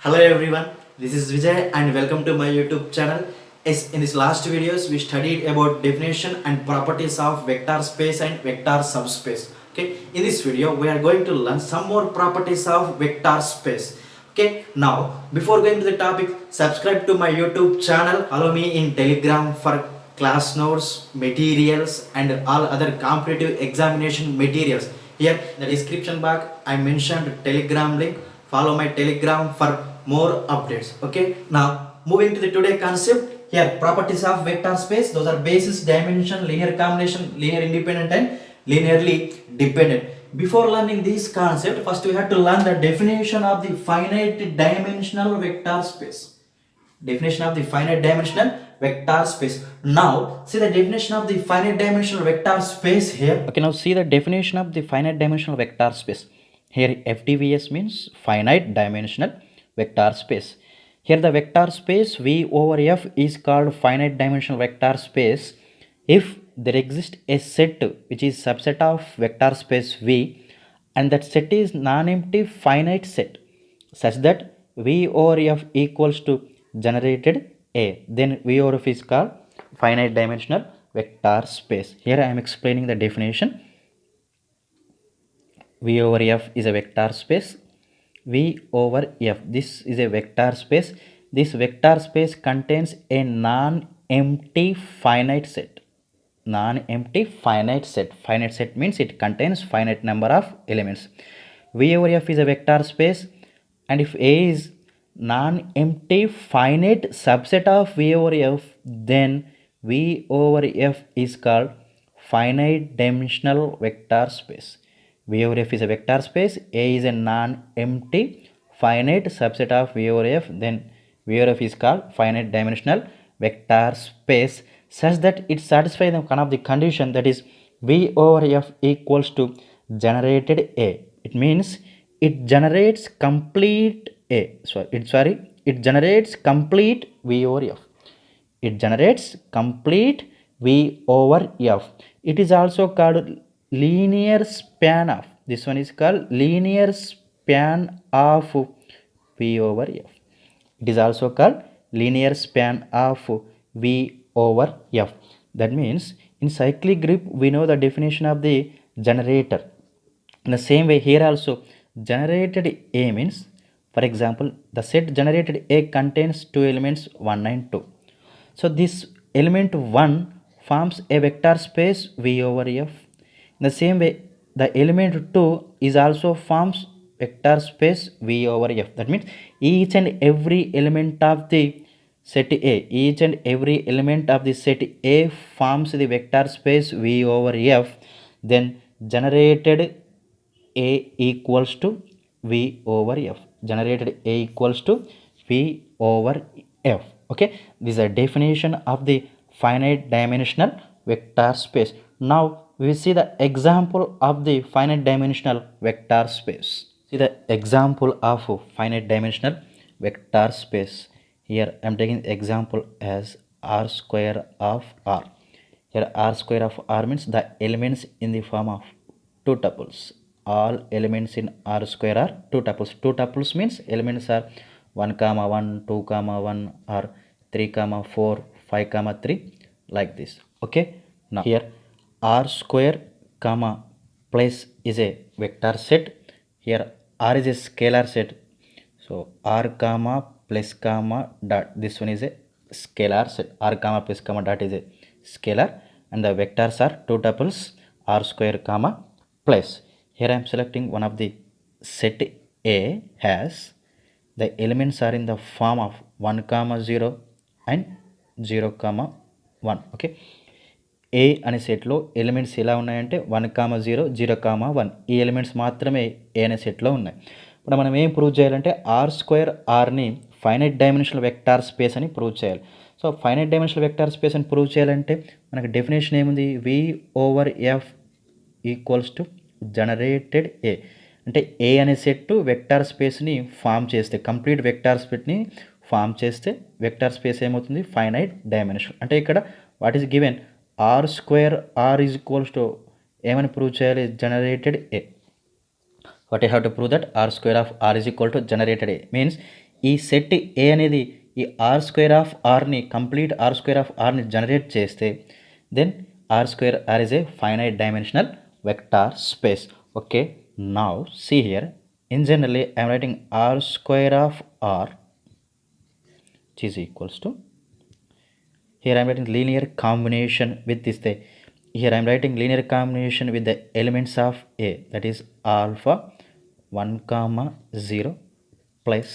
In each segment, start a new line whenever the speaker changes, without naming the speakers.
Hello everyone, this is Vijay and welcome to my YouTube channel. Yes, in this last videos we studied about definition and properties of vector space and vector subspace. Okay, in this video we are going to learn some more properties of vector space. Okay, now before going to the topic, subscribe to my YouTube channel, follow me in Telegram for class notes, materials and all other competitive examination materials. Here in the description box I mentioned Telegram link. Follow my Telegram for more updates. Okay, now moving to the today concept. Here properties of vector space, those are basis, dimension, linear combination, linear independent and linearly dependent. Before learning this concept, first we have to learn the definition of the finite dimensional vector space. Definition of the finite dimensional vector space. Now see the definition of the finite dimensional vector space here.
Okay, now see the definition of the finite dimensional vector space. Here FDVS means finite dimensional vector space. Here the vector space V over F is called finite dimensional vector space if there exists a set which is subset of vector space V and that set is non-empty finite set such that V over F equals to generated A. Then V over F is called finite dimensional vector space. Here I am explaining the definition. V over F is a vector space. V over F, this is a vector space. This vector space contains a non-empty finite set. Non-empty finite set. Finite set means it contains finite number of elements. V over F is a vector space, and if A is non-empty finite subset of V over F, then V over F is called finite dimensional vector space. V over F is a vector space, A is a non-empty finite subset of V over F, then V over F is called finite dimensional vector space such that it satisfies the kind of the condition, that is V over F equals to generated A. It means it generates complete A. It generates complete V over F. It generates complete V over F. It is also called linear span of. This one is called linear span of V over F. It is also called linear span of V over F. That means in cyclic grip we know the definition of the generator. In the same way here also generated A means, for example, the set generated A contains two elements 1 and 2. So this element 1 forms a vector space V over F. In the same way, the element 2 is also forms vector space V over F. That means each and every element of the set A, each and every element of the set A forms the vector space V over F. Then generated A equals to V over F. Generated A equals to V over F. Okay, this is a definition of the finite dimensional vector space. Now we will see the example of the finite dimensional vector space. See the example of finite dimensional vector space. Here I am taking example as R square of R. Here R square of R means the elements in the form of two tuples. All elements in R square are two tuples. Two tuples means elements are 1 comma 1, 2 comma 1 or 3 comma 4, 5 comma 3 like this. Okay. Now here R square comma plus is a vector set. Here R is a scalar set. So R comma plus comma dot, this one is a scalar set. R comma plus comma dot is a scalar and the vectors are two tuples R square comma plus. Here I am selecting one of the set A has the elements are in the form of 1 comma 0 and 0 comma 1. Okay, ఏ అనే సెట్లో elements ఎలా ఉన్నాయంటే 1 comma 0, 0 comma 1 ఈ elements మాత్రమే ఏ అనే సెట్లో ఉన్నాయి. ఇప్పుడు మనం ఏం ప్రూవ్ చేయాలంటే ఆర్ స్క్వేర్ ఆర్ని ఫైనైట్ డైమెన్షనల్ వెక్టార్ స్పేస్ అని ప్రూవ్ చేయాలి. So finite dimensional vector space అని ప్రూవ్ చేయాలంటే మనకు డెఫినేషన్ ఏముంది, V over F equals to generated A. అంటే ఏ అనే సెట్ వెక్టార్ స్పేస్ని ఫామ్ చేస్తే, కంప్లీట్ వెక్టార్ స్పేస్ని ఫామ్ చేస్తే వెక్టార్ స్పేస్ ఏమవుతుంది, ఫైనైట్ డైమెన్షన్. అంటే ఇక్కడ what is given, R square R is equals to ఏమని ప్రూవ్ చేయాలి, generated A. What I have to prove that R square of R is equal to generated A means ఈ set A అనేది ఈ R square of ఆర్ని complete R square of ఆర్ని generate చేస్తే then R square R is a finite dimensional vector space. Okay, now see here in generally I am writing r square of r which is equals to, here I am writing linear combination with this thing. Here I am writing linear combination with the elements of a, that is alpha 1 comma 0 plus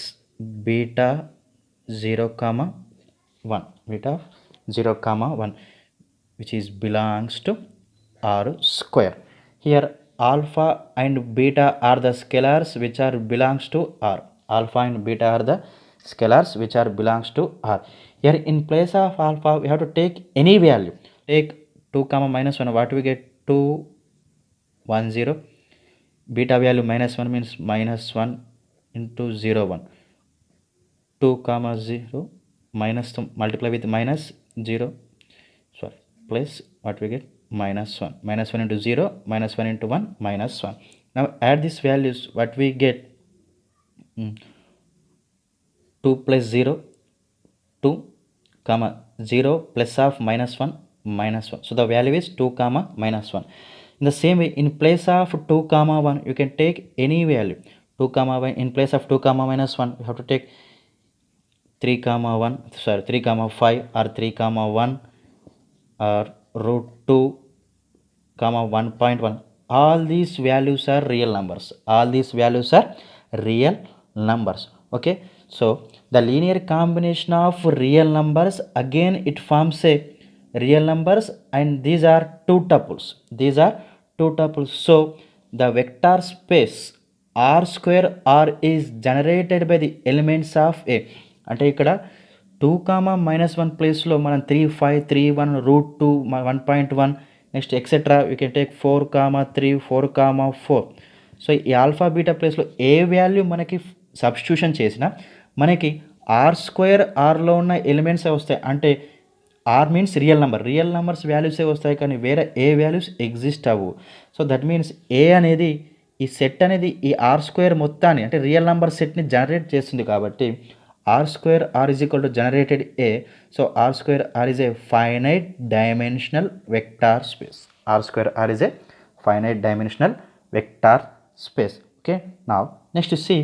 beta 0 comma 1, beta 0 comma 1, which is belongs to r square. Here alpha and beta are the scalars which are belongs to r. Alpha and beta are the scalars which are belongs to r. Here in place of alpha we have to take any value. Take 2 comma minus 1, what we get? 2 1 0. Beta value minus 1 means minus 1 into 0 1. 2 comma 0 minus multiply with minus 0, sorry, plus what we get? Minus 1. Minus 1 into 0, minus 1 into 1, minus 1. Now add these values, what we get? 2 plus 0, 2 comma 0 plus of minus 1, minus 1. So the value is 2 comma minus 1. In the same way, in place of 2 comma 1, you can take any value. 2 comma 1, in place of 2 comma minus 1, you have to take 3 comma 1, sorry, 3 comma 5 or 3 comma 1 or root 2 comma 1.1. All these values are real numbers. All these values are real numbers. Okay, so the linear combination of real numbers, again it forms a real numbers, and these are two tuples. These are two tuples. So the vector space r square r is generated by the elements of a. అంటే ఇక్కడ 2 comma minus 1 ప్లేస్లో మనం 3 5 3 1 root 2 1.1 next etcetera you can take 4 comma 3 4 comma 4. So ఈ alpha beta ప్లేస్లో ఏ value మనకి substitution చేసినా మనకి ఆర్ స్క్వేర్ ఆర్లో ఉన్న ఎలిమెంట్సే వస్తాయి. అంటే R means real number, real numbers వాల్యూసే వస్తాయి కానీ వేరే ఏ వాల్యూస్ ఎగ్జిస్ట్ అవ్వు. సో దట్ మీన్స్ ఏ అనేది ఈ సెట్ అనేది ఈ ఆర్ స్క్వేర్ మొత్తాన్ని అంటే రియల్ నెంబర్ సెట్ని జనరేట్ చేస్తుంది. కాబట్టి r square r is equal to generated a. So r square r is a finite dimensional vector space. R square r is a finite dimensional vector space. Okay, now next you see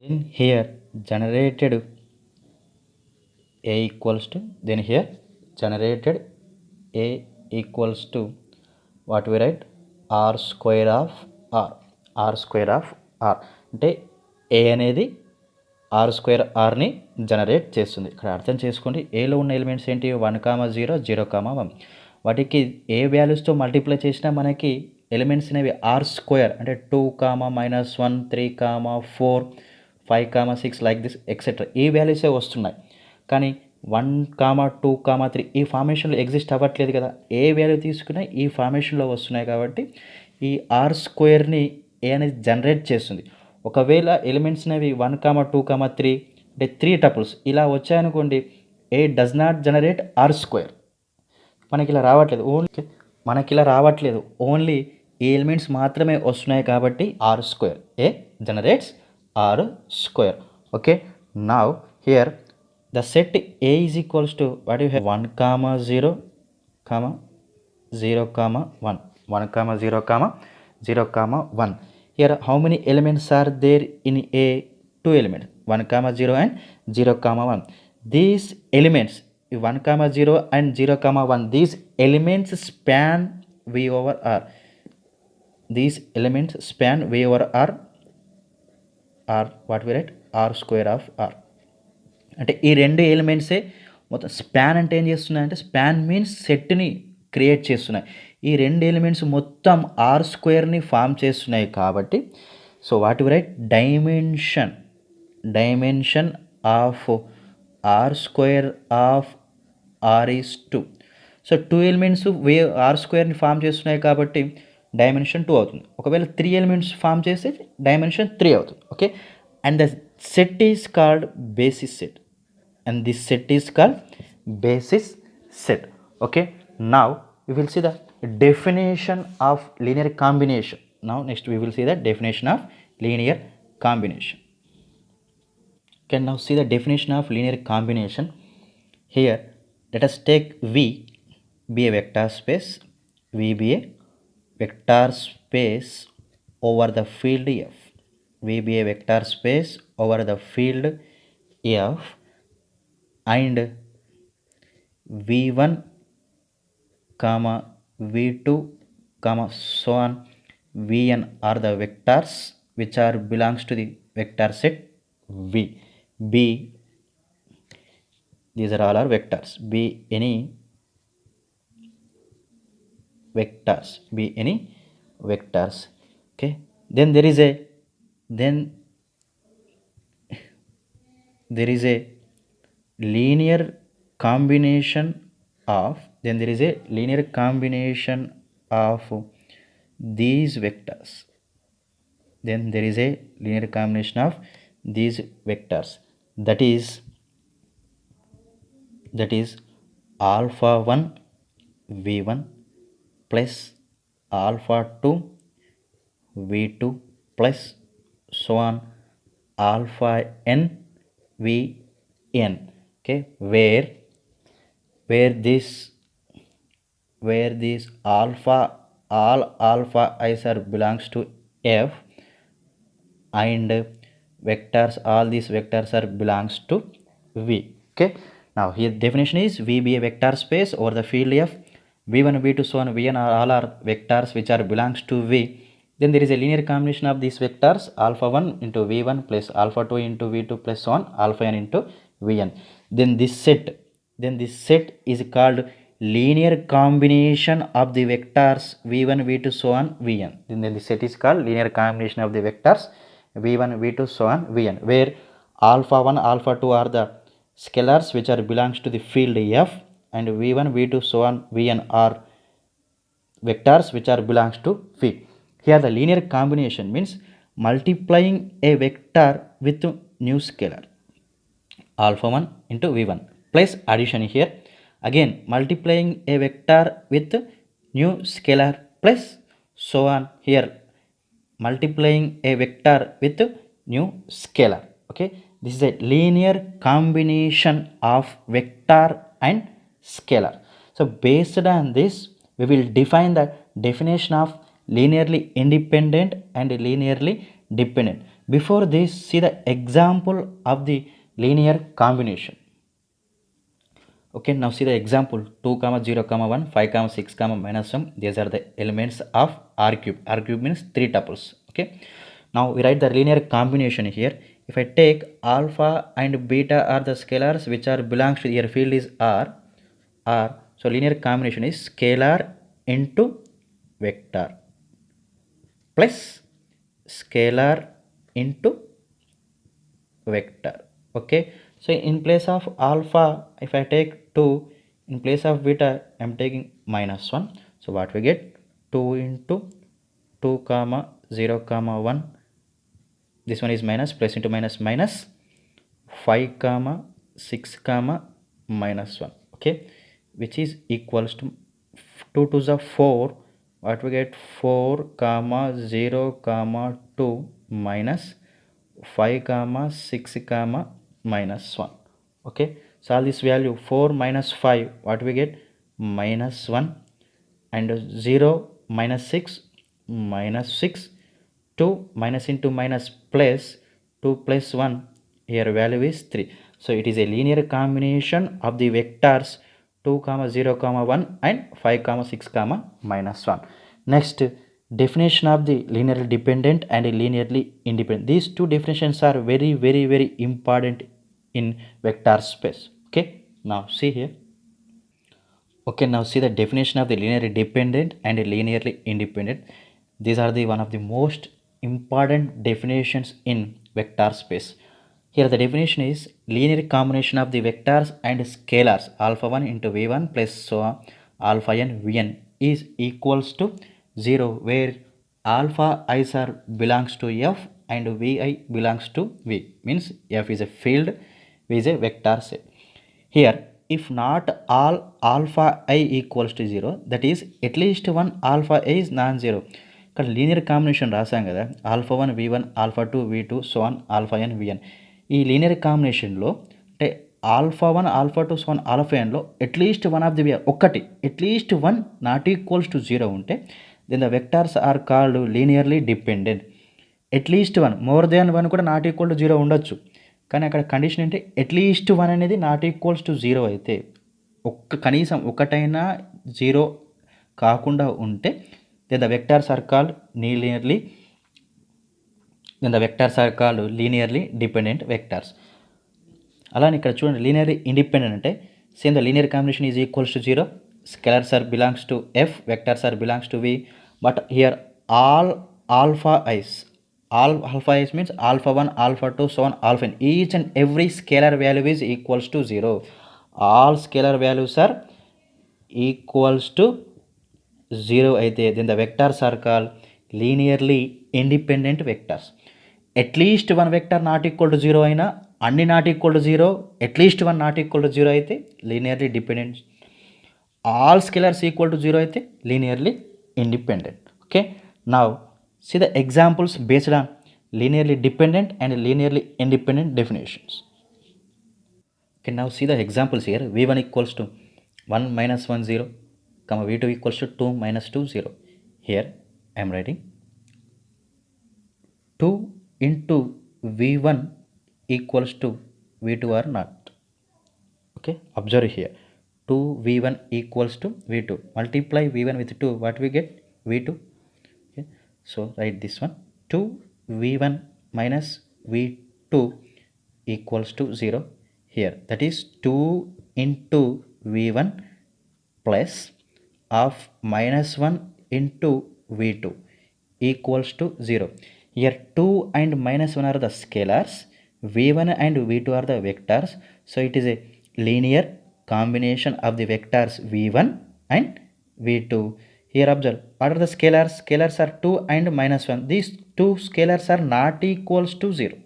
in here generated a equals to, then here generated a equals to what we write? R square of r. R square of r అంటే a అనేది are square Arni generate చేస్తుంది. ఇక్కడ అర్థం చేసుకోండి, ఏలో ఉన్న elements ఏంటి? 1 comma 0 0 comma 1. వాటికి ఏ వాల్యూస్తో మల్టిప్లై చేసినా మనకి ఎలిమెంట్స్ అనేవి ఆర్ స్క్వేర్ అంటే 2 comma minus 1 3 comma 4 5 comma 6 like this etcetera ఈ వాల్యూసే వస్తున్నాయి. కానీ 1 కామా 2 కామా 3 ఈ ఫార్మేషన్లో ఎగ్జిస్ట్ అవ్వట్లేదు కదా. ఏ వాల్యూ తీసుకున్నా ఈ ఫార్మేషన్లో వస్తున్నాయి. కాబట్టి ఈ ఆర్ స్క్వేర్ని ఏ అనేది జనరేట్ చేస్తుంది. ఒకవేళ ఎలిమెంట్స్ అనేవి 1 కామా 2 కామా 3 అంటే 3 టపుల్స్ ఇలా వచ్చాయనుకోండి, A does not generate R square. మనకి ఇలా రావట్లేదు, ఓన్లీ ఈ ఎలిమెంట్స్ మాత్రమే వస్తున్నాయి. కాబట్టి R square A generates R square. Okay, now here the set A is equals to what you have 1 comma 0 comma 0 comma 1 1 comma 0 comma 0 comma 1. Here how many elements are there in a? 2 elements, 1 comma 0 and 0 comma 1. These elements 1 comma 0 and 0 comma 1, these elements span v over r. These elements span v over r, r what we write? r square of r. అంటే ఈ రెండు ఎలిమెంట్సే మొత్తం span అంటే ఏం చేస్తున్నాయి అంటే span means సెట్ని create చేస్తున్నాయి. ఈ రెండు ఎలిమెంట్స్ మొత్తం ఆర్ స్క్వేర్ని ఫామ్ చేస్తున్నాయి. కాబట్టి so what we write? Dimension of R square of R is 2. So 2 elements R స్క్వేర్ని ఫామ్ చేస్తున్నాయి కాబట్టి డైమెన్షన్ 2 అవుతుంది. ఒకవేళ 3 ఎలిమెంట్స్ ఫామ్ చేస్తే డైమెన్షన్ 3 అవుతుంది. Okay, and the set is called basis set, and this set is called basis set. Okay, now we will see the definition of linear combination. Now next we will see the definition of linear combination. Can now see the definition of linear combination. Here let us take V be a vector space, V be a vector space over the field F. V be a vector space over the field F, and V1 comma V2 comma so on Vn are the vectors which are belongs to the vector set V. B, these are all our vectors. Be any vectors, be any vectors. Okay, then there is a linear combination of these vectors. Then there is a linear combination of these vectors, that is alpha 1 v1 plus alpha 2 v2 plus so on alpha n vn. Okay, where this all alpha i's are belongs to F, and vectors, all these vectors are belongs to V. Okay, now here definition is V be a vector space over the field F. V1 v2 so on Vn are all are vectors which are belongs to V. Then there is a linear combination of these vectors, alpha 1 into V1 plus alpha 2 into V2 plus so on alpha n into Vn. Then this set is called linear combination of the vectors V1 v2 so on Vn. Then this set is called linear combination of the vectors V1 v2 so on Vn, where alpha 1 alpha 2 are the scalars which are belongs to the field F, and V1 v2 so on Vn are vectors which are belongs to V. Here the linear combination means multiplying a vector with new scalar alpha 1 into V1 plus addition here again multiplying a vector with new scalar plus so on here multiplying a vector with new scalar. Okay, this is a linear combination of vector and scalar. So based on this we will define the definition of linearly independent and linearly dependent. Before this, see the example of the linear combination. Okay, now see the example 2 comma 0 comma 1 5 comma 6 comma minus 1. These are the elements of R cube. R cube means 3 tuples. Okay, now we write the linear combination here. If I take alpha and beta are the scalars which are belongs to your field is R. So linear combination is scalar into vector plus scalar into vector. Okay, so in place of alpha if I take 2, in place of beta I am taking minus 1. So what we get, 2 into 2 comma 0 comma 1, this one is minus, plus into minus minus 5 comma 6 comma minus 1. Okay, which is equals to 2 to the 4, what we get, 4 comma 0 comma 2 minus 5 comma 6 comma minus 1. Okay, so all this value 4 minus 5, what we get, minus 1, and 0 minus 6 minus 6, 2 minus into minus plus 2 plus 1, here value is 3. So it is a linear combination of the vectors 2 comma 0 comma 1 and 5 comma 6 comma minus 1. Next, definition of the linearly dependent and linearly independent. These two definitions are very very important in vector space. Okay, now see here. Okay, now see the definition of the linearly dependent and linearly independent. These are the one of the most important definitions in vector space. Here the definition is linear combination of the vectors and scalars alpha 1 into v1 plus so on alpha n vn is equals to 0, where alpha i's are belongs to F and vi belongs to V. Means F is a field, V is a vector set. Here if not all alpha I equals to 0, that is at least one alpha I is non-zero. ఇక్కడ linear combination రాసాం కదా, alpha 1 v1 alpha 2 v2 so on alpha n vn. ఈ linear కాంబినేషన్లో అంటే alpha 1 alpha 2 so on alpha ఎన్లో at least one of the ఒకటి at least one not equals to 0 ఉంటే then the vectors are called linearly dependent. At least one more than one కూడా not equal to 0 ఉండొచ్చు, కానీ అక్కడ కండిషన్ ఏంటి అట్లీస్ట్ వన్ అనేది not equals to 0 అయితే కనీసం ఒకటైనా 0 కాకుండా ఉంటే then the vectors are called linearly dependent vectors. అలానే ఇక్కడ చూడండి లీనియర్లీ ఇండిపెండెంట్ అంటే same the linear combination is equals to 0, scalars are belongs to F, vectors are belongs to V, but here all alpha i's means alpha 1 alpha 2 so on alpha n, each and every scalar value is equals to 0. All scalar values are equals to 0 అయితే then the vectors are called linearly independent vectors. At least one vector not equal to 0 అయినా అన్ని not equal to 0, at least one not equal to 0 అయితే linearly dependent. All scalers equal to 0 అయితే linearly independent. Okay, now see the examples based on linearly dependent and linearly independent definitions. Okay, now see the examples here. v1 equals to 1 minus 1 0, comma v2 equals to 2 minus 2 0. Here I am writing 2 into v1 equals to v2 or not. Okay, observe here 2 v1 equals to v2, multiply v1 with 2, what we get v2. Okay, so write this one 2 v1 minus v2 equals to 0 here, that is 2 into v1 plus of minus 1 into v2 equals to 0. Here 2 and minus 1 are the scalars, v1 and v2 are the vectors, so it is a linear combination of the vectors v1 and v2. Here observe, what are the scalars? Scalars are 2 and minus 1. These two scalars are not equals to 0.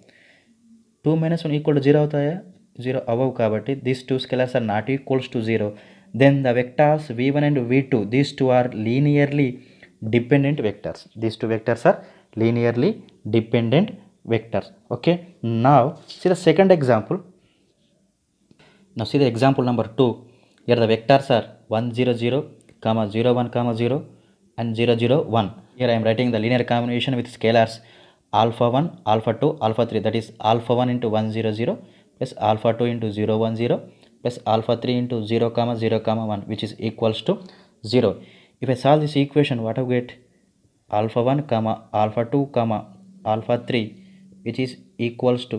2 minus 1 equal to 0 అవుతాయా? 0 అవ్వవు కాబట్టి these two scalars are not equals to 0. Then the vectors v1 and v2, these two are linearly dependent vectors. These two vectors are linearly dependent vectors. Okay, now see the second example. Now see the example number 2. Here the vectors are 1 0 0, comma 0 1 comma 0 and 0 0 1. Here I am writing the linear combination with scalars alpha 1 alpha 2 alpha 3, that is alpha 1 into 1 0 0 plus alpha 2 into 0 1 0 plus alpha 3 into 0 comma 0 comma 1, which is equals to 0. If I solve this equation, what I get alpha 1 comma alpha 2 comma alpha 3, which is equals to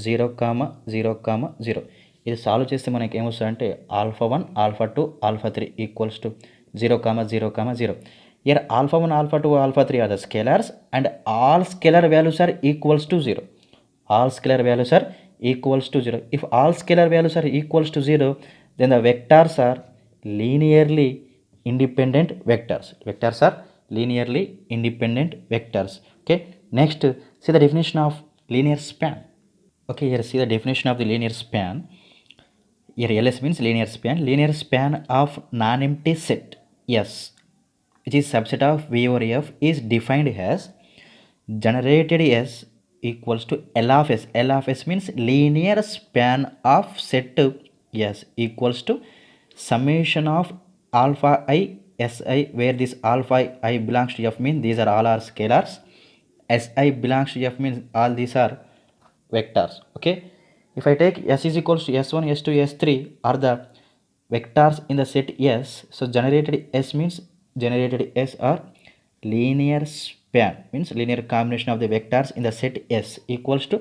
0 comma 0 comma 0. ఇది solve చేస్తే మనకి ఏమొస్తుంది అంటే alpha 1 alpha 2 alpha 3 equals to 0 comma 0 comma 0. Here alpha 1 alpha 2 alpha 3 are the scalars and all scalar values are equals to 0. All scalar values are equals to 0. If all scalar values are equals to 0, then the vectors are linearly independent vectors. Vectors are linearly independent vectors. Okay, next see the definition of linear span. Okay, here see the definition of the linear span. Here LS means linear span. Linear span of non-empty set S, which is subset of V over F, is defined as generated S equals to L of S. L of S means linear span of set S equals to summation of alpha I Si, where this alpha I belongs to F means these are all are scalars. Si belongs to F means all these are vectors. Okay, if I take S is equals to S1 S2 S3 are the vectors in the set S, so generated S means generated S are linear span, means linear combination of the vectors in the set S equals to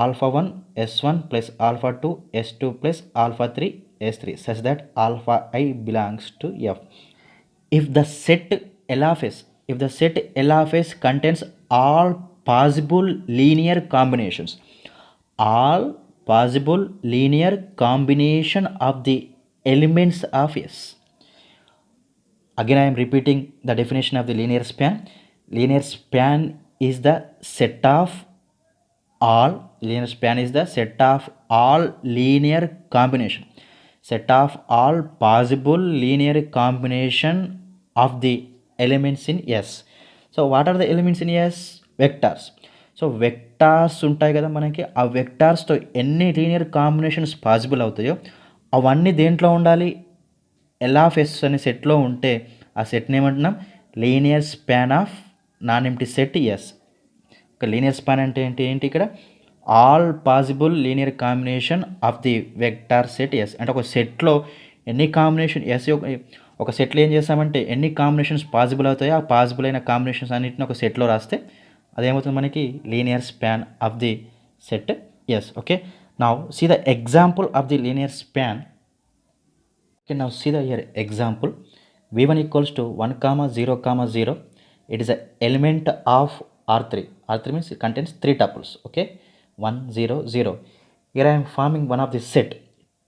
alpha 1 S1 plus alpha 2 S2 plus alpha 3 S3, such that alpha I belongs to F. If the set L of S contains all possible linear combinations, all possible linear combination of the elements of S. Again I am repeating the definition of the linear span. Linear span is the set of all, linear span is the set of all linear combination, set of all possible linear combination of the elements in S. So what are the elements in S? Vectors. So vectors ఉంటాయి కదా మనకి, ఆ వెక్టార్స్తో ఎన్ని linear combinations possible అవుతాయో అవన్నీ దేంట్లో ఉండాలి, L of S అనే సెట్లో ఉంటే ఆ సెట్ని ఏమంటున్నాం, linear span of non empty set S. ఒక లీనియర్ స్పాన్ అంటే ఏంటి ఇక్కడ, all possible linear combination of the vector set S. అంటే ఒక సెట్లో ఎన్ని కాంబినేషన్ ఎస్, ఒక సెట్లో ఏం చేస్తామంటే ఎన్ని కాంబినేషన్స్ పాసిబుల్ అవుతాయో ఆ పాసిబుల్ అయిన కాంబినేషన్స్ అన్నింటిని ఒక సెట్లో రాస్తే అదేమవుతుంది మనకి, linear span of the set S. Okay, now see the example of the linear span. Okay, now see the here example. V1 equals to 1 comma 0 comma 0. It is an element of R3. R3 means it contains 3 tuples. Okay, 1 0 0. Here I am forming one of the set.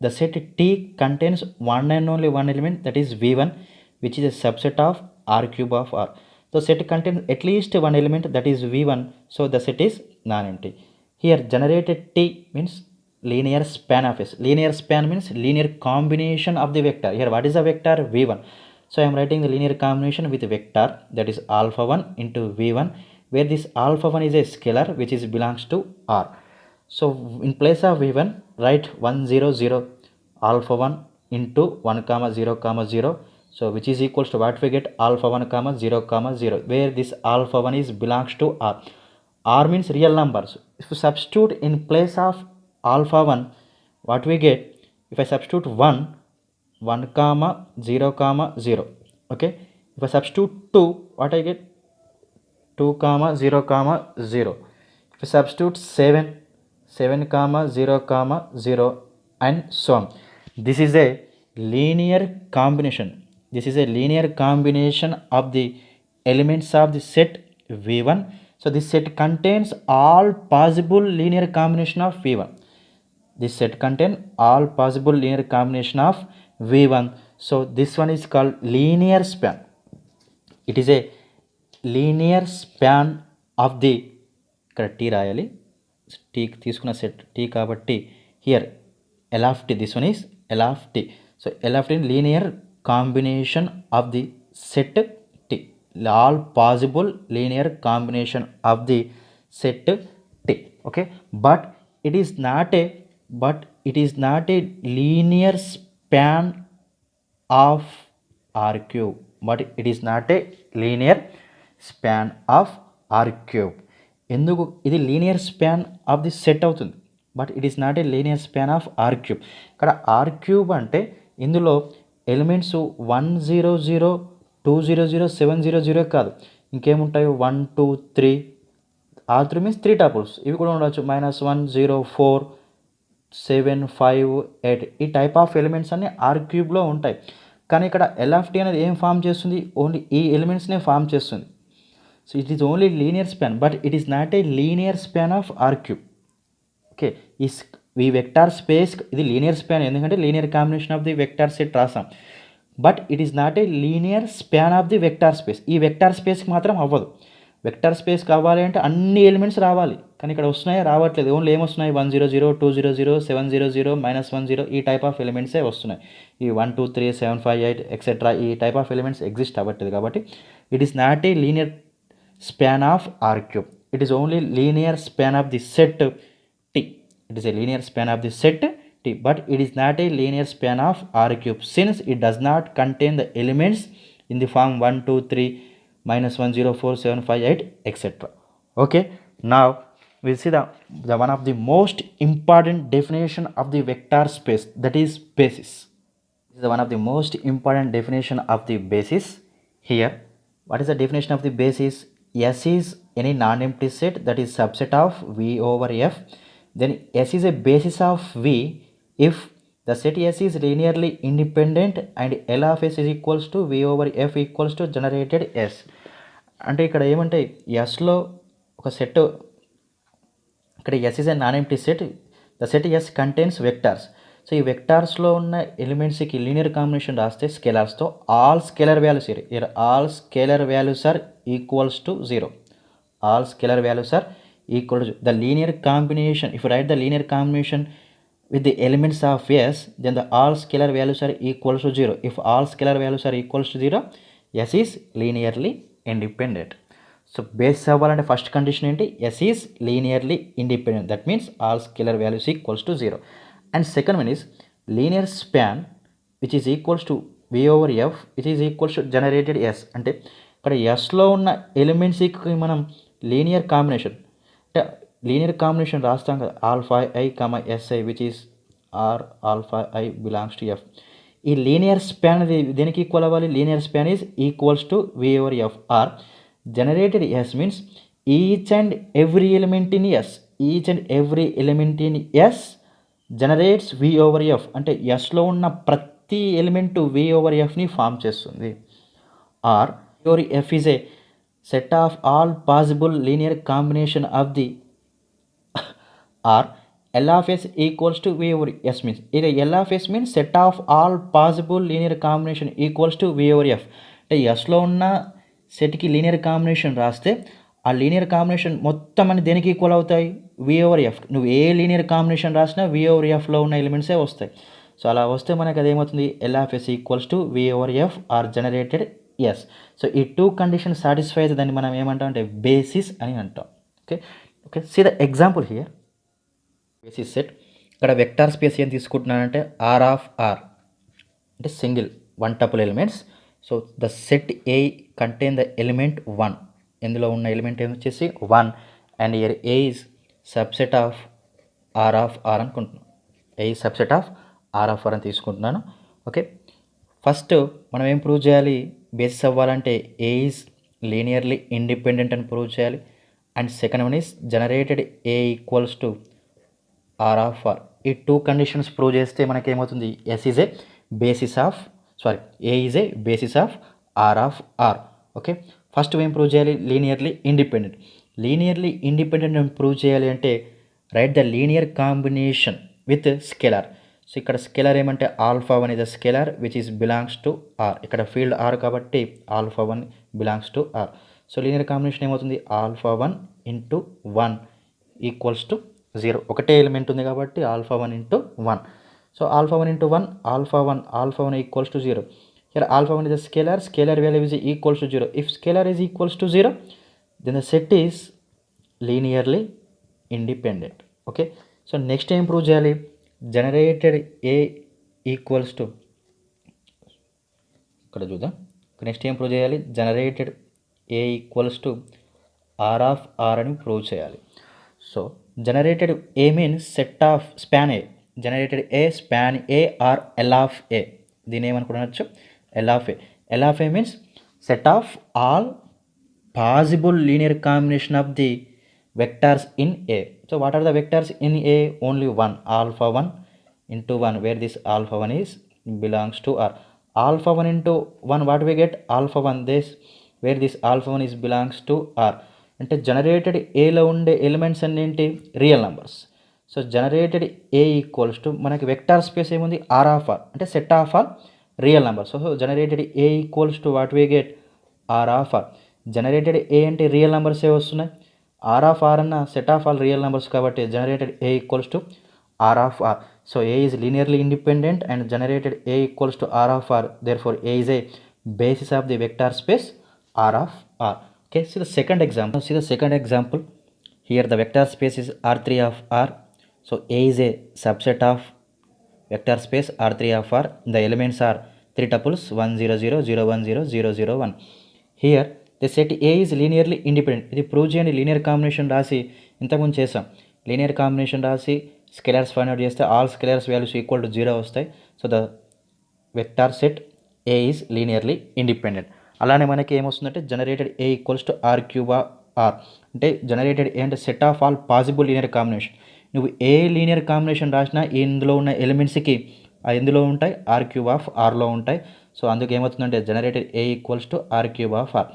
The set T contains one and only one element, that is V1, which is a subset of R cube of R. So set contains at least one element, that is V1. So the set is non-empty. Here generated T means linear span of S. Linear span means linear combination of the vector. Here what is the vector? V1. So I am writing the linear combination with vector, that is alpha 1 into V1, where this alpha 1 is a scalar which is belongs to R. So in place of V1 write 1 0 0 alpha 1 into 1 comma 0 comma 0. So which is equals to what we get, alpha 1 comma 0 comma 0, where this alpha 1 is belongs to R. R means real numbers. If you substitute in place of alpha 1, what we get, if I substitute 1 1 comma 0 comma 0. Okay, if I substitute 2, what I get, 2 comma 0 comma 0. If I substitute 7 7 comma 0 comma 0, and so on. This is a linear combination. This is a linear combination of the elements of the set V1. So this set contains all possible linear combination of V1. This set contain all possible linear combination of V1. So this one is called linear span. It is a linear span of the, ఇక్కడ T రాయాలి, T తీసుకున్న set T కాబట్టి here L of T, this one is L of T. So L of T linear combination of the set T, all possible linear combination of the set T. Okay, but it is not a linear span of R cube. But it is not a linear span of R cube. ఎందుకు ఇది linear span of the set అవుతుంది, but it is not a linear span of R cube. ఇక్కడ R cube అంటే ఇందులో elements 1 0 0 2 0 0 7 0 0 కాదు, ఇంకేముంటాయి 1 2 3. R3 means 3 tuples, ఇవి కూడా ఉండవచ్చు, -1 0 4 7 5 8. ఈ టైప్ ఆఫ్ ఎలిమెంట్స్ అన్ని ఆర్ క్యూబ్లో ఉంటాయి. కానీ ఇక్కడ ఎల్ఎఫ్టీ అనేది ఏం ఫామ్ చేస్తుంది, ఓన్లీ ఈ ఎలిమెంట్స్నే ఫామ్ చేస్తుంది. So it is only linear span, but it is not a linear span of R cube. Okay, ఈ వెక్టార్ స్పేస్ ఇది లీనియర్ స్పాన్, ఎందుకంటే linear combination of the vector set రాసాం. But it is not a linear span of the vector space. ఈ vector స్పేస్కి మాత్రం అవ్వదు. Vector space కావాలి అంటే అన్ని ఎలిమెంట్స్ రావాలి, కానీ ఇక్కడ వస్తున్నాయో రావట్లేదు. ఓన్లీ ఏమొస్తున్నాయి 1 0 0 2 0 0 7 0 0 -1 0, ఈ టైప్ ఆఫ్ ఎలిమెంట్సే వస్తున్నాయి. ఈ 1 2 3 7 5 8 ఎక్సెట్రా ఈ టైప్ ఆఫ్ ఎలిమెంట్స్ ఎగ్జిస్ట్ అవ్వట్లేదు. కాబట్టి it is not a linear span of R cube. It is only linear span of the set T. It is a linear span of the set T, but it is not a linear span of R cube, since it does not contain the elements in the form 1 2 3 -1 0 4 7 5 8 etc. Okay, now we'll see the one of the most important definition of the vector space, that is basis. This is the one of the most important definition of the basis. Here, what is the definition of the basis? S is any non-empty set that is subset of V over F. Then S is a basis of V if the set S is linearly independent and L of S is equals to V over F equals to generated S. అంటే ఇక్కడ ఏమంటే ఎస్లో ఒక set, ఇక్కడ S is a non empty set, the set S contains vectors. So ఈ వెక్టార్స్లో ఉన్న ఎలిమెంట్స్కి linear combination రాస్తే స్కేలర్స్తో, all scalar values here all scalar values are equals to 0. All scalar values are equal to the linear combination. If you write the linear combination with the elements of S, then the all scalar values are equals to 0. If all scalar values are equals to 0, S is linearly independent. So basis అవ్వాలంటే first condition ఏంటి, S is linearly independent, that means all scalar values equals to 0. And second one is linear span which is equals to V over F which is equals to generated S. అంటే ఇక్కడ ఎస్లో ఉన్న ఎలిమెంట్స్కి మనం linear combination అంటే linear combination రాస్తాం కదా, alpha I comma SI which is are alpha I belongs to F. ఈ లీనియర్ స్పాన్ అది దేనికి ఈక్వల్ అవ్వాలి, linear span is equals to V over F or generated S means each and every element in S, each and every element in S generates V over F. అంటే Sలో ఉన్న ప్రతి element V over Fని form చేస్తుంది. Or V over F is a set of all possible linear combination of the or L of S equals to V over S means ఇది L of S means set of all possible linear combination equals to V over F. అంటే Sలో ఉన్న సెట్కి linear combination రాస్తే ఆ linear combination మొత్తం అని దేనికి ఈక్వల్ అవుతాయి, వి ఓవర్ ఎఫ్. నువ్వు ఏ లీనియర్ కాంబినేషన్ రాసినా వి ఓవర్ ఎఫ్లో ఉన్న ఎలిమెంట్సే వస్తాయి. సో అలా వస్తే మనకు అదేమవుతుంది, L of S equals to V over F or generated S. So ఈ టూ కండిషన్ సాటిస్ఫై అయితే దాన్ని మనం ఏమంటాం అంటే బేసిస్ అని అంటాం. Okay okay see the example here. Basis set ఇక్కడ వెక్టార్ స్పేస్ ఏం తీసుకుంటున్నానంటే ఆర్ ఆఫ్ ఆర్ అంటే single one tuple elements. So the set A contain the element 1, ఇందులో ఉన్న ఎలిమెంట్ ఏమి వచ్చేసి 1 and here A is subset of R of R అనుకుంటున్నాను. A is subset of R of R అని తీసుకుంటున్నాను. Okay first మనం ఏం ప్రూవ్ చేయాలి, బేసిస్ అవ్వాలంటే ఏ ఈజ్ లీనియర్లీ ఇండిపెండెంట్ అని ప్రూవ్ చేయాలి. And second one is generated A equals to R of R. ఈ టూ కండిషన్స్ ప్రూవ్ చేస్తే మనకేమవుతుంది, S is a basis of A is a basis of R of R. Okay first ఏం prove చేయాలి, linearly independent. Linearly independent అని prove చేయాలి అంటే right the linear combination with scalar. So ఇక్కడ scalar ఏమంటే alpha 1 is the scalar which is belongs to R. ఇక్కడ field R కాబట్టి alpha 1 belongs to R. So linear combination ఏమవుతుంది, alpha 1 into 1 equals to 0. ఒకటే element ఉంది కాబట్టి alpha 1 into 1. So alpha 1 into 1, alpha 1 equals to 0. Here alpha 1 is a scalar value is equals to 0. If scalar is equals to 0, then the set is linearly independent. Okay. So next time prove cheyali, generated A equals to ikkada chudam. Next time prove cheyali, generated A equals to R of R ani prove cheyali. So generated A means set of span A. Generated A span A or L of A. దీని ఏమనుకోవచ్చు, L of A. L of A means set of all possible linear combination of the vectors in A. So what are the vectors in A, only 1, alpha 1 into 1 where this alpha 1 is belongs to R. Alpha 1 into 1 what we get, alpha 1 this where this alpha 1 is belongs to are. అంటే generated ఏలో ఉండే elements అన్ని ఏంటి, real numbers. So generated A equals to మనకి vector space ఏముంది, R of R అంటే set of all real numbers. So generated A equals to what we get, R of R. Generated A అంటే real numbers ఏ వస్తున్నాయి, R of R అన్న set of all real numbers కాబట్టి generated A equals to R of R. So A is linearly independent and generated A equals to R of R, therefore A is a basis of the vector space R of R. Okay, see the second example. Here the vector space is R3 of R. So A is a subset of vector space R3 of R. The elements are 3 tuples 1 0 0 0 1 0 0 0 1. Here the set A is linearly independent. ఇది prove చేయండి. Linear combination రాసి ఇంతకుముందు చేసాం. Linear combination రాసి scalars find out చేస్తే all scalars values equal to 0 వస్తాయి. So the vector set A is linearly independent. అలానే మనకి ఏమొస్తుందంటే generated A equals to R cube R. అంటే జనరేటెడ్ ఏ అంటే set of all possible linear combination. నువ్వు ఏ linear combination రాసినా ఇందులో ఉన్న ఎలిమెంట్స్కి ఎందులో ఉంటాయి, ఆర్ క్యూబ్ ఆఫ్ ఆర్లో ఉంటాయి. సో అందుకు ఏమవుతుందంటే generated A equals to R cube of R.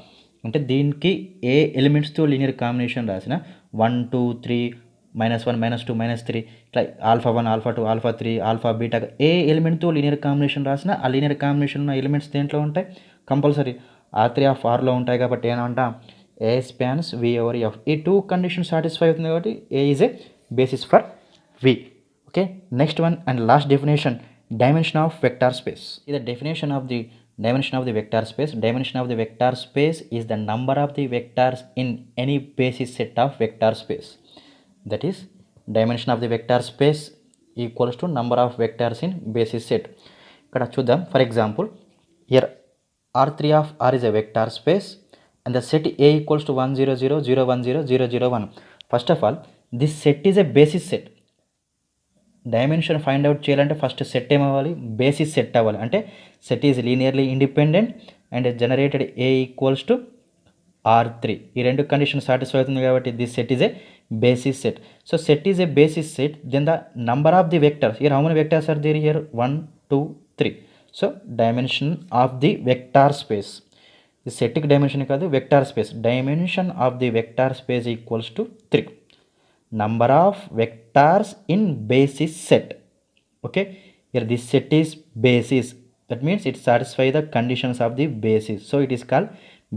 అంటే దీనికి ఏ ఎలిమెంట్స్తో లీనియర్ కాంబినేషన్ రాసిన 1 2 3 -1 -2 -3 ఇట్లా alpha 1 alpha 2 alpha 3 alpha beta ఏ ఎలిమెంట్తో లీనియర్ కాంబినేషన్ రాసినా ఆ లీనియర్ కాంబినేషన్ ఉన్న ఎలిమెంట్స్ దేంట్లో ఉంటాయి, కంపల్సరీ R3 ఆఫ్ ఆర్లో ఉంటాయి. కాబట్టి ఏమంటాం, A spans V over F. ఈ టూ కండిషన్ సాటిస్ఫై అవుతుంది కాబట్టి A is a basis for V. Okay, next one and last definition, dimension of vector space. The definition of the Dimension of the vector space. Dimension of the vector space is the number of the vectors in any basis set of vector space. That is, dimension of the vector space equals to number of vectors in basis set. ఇక్కడ చూద్దాం. For example, here R3 of R is a vector space and the set A equals to 1 0 0 0 1 0 0 0 1. First of all, this set is a basis set. Dimension find out చేయాలంటే first set ఏమవ్వాలి, basis set అవ్వాలి. అంటే set is linearly independent and generated A equals to R3. ఈ రెండు కండిషన్ satisfy అవుతుంది కాబట్టి this set is a basis set. So set is a basis set, then the number of the vectors, here how many vectors are there, here 1 2 3. So dimension of the vector space, ఈ సెట్కి dimension కాదు, vector space, dimension of the vector space equals to 3. Number of vectors in basis set. Okay, here this set is basis, that means it satisfies the conditions of the basis, so it is called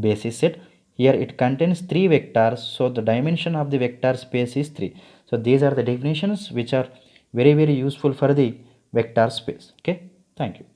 basis set. Here it contains 3 vectors, so the dimension of the vector space is 3. So these are the definitions which are very useful for the vector space. Okay, thank you.